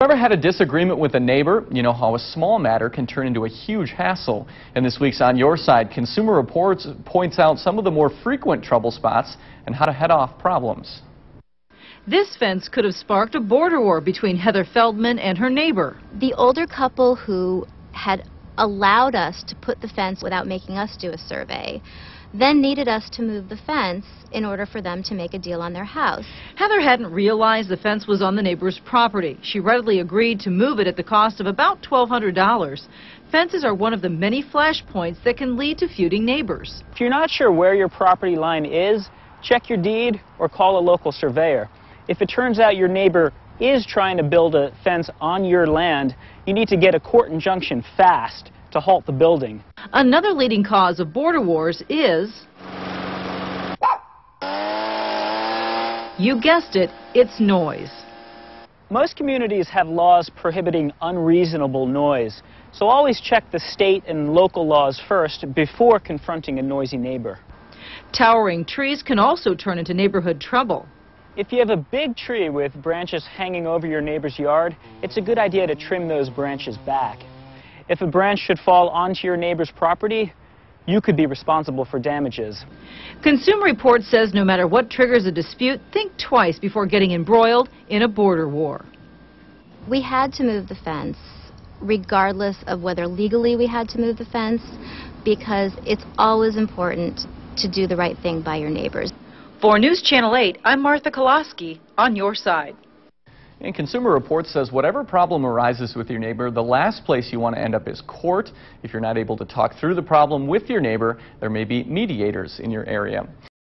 Ever had a disagreement with a neighbor? You know how a small matter can turn into a huge hassle. In this week's On Your Side, Consumer Reports points out some of the more frequent trouble spots and how to head off problems. This fence could have sparked a border war between Heather Feldman and her neighbor. The older couple who had allowed us to put the fence without making us do a survey then needed us to move the fence in order for them to make a deal on their house. Heather hadn't realized the fence was on the neighbor's property. She readily agreed to move it at the cost of about $1,200. Fences are one of the many flashpoints that can lead to feuding neighbors. If you're not sure where your property line is, check your deed or call a local surveyor. If it turns out your neighbor is trying to build a fence on your land, you need to get a court injunction fast to halt the building. Another leading cause of border wars is, you guessed it, it's noise. Most communities have laws prohibiting unreasonable noise, so always check the state and local laws first before confronting a noisy neighbor. Towering trees can also turn into neighborhood trouble. If you have a big tree with branches hanging over your neighbor's yard, it's a good idea to trim those branches back. If a branch should fall onto your neighbor's property, you could be responsible for damages. Consumer Reports says no matter what triggers a dispute, think twice before getting embroiled in a border war. We had to move the fence, regardless of whether legally we had to move the fence, because it's always important to do the right thing by your neighbors. For News Channel 8, I'm Martha Koloski, On Your Side. And Consumer Reports says whatever problem arises with your neighbor, the last place you want to end up is court. If you're not able to talk through the problem with your neighbor, there may be mediators in your area.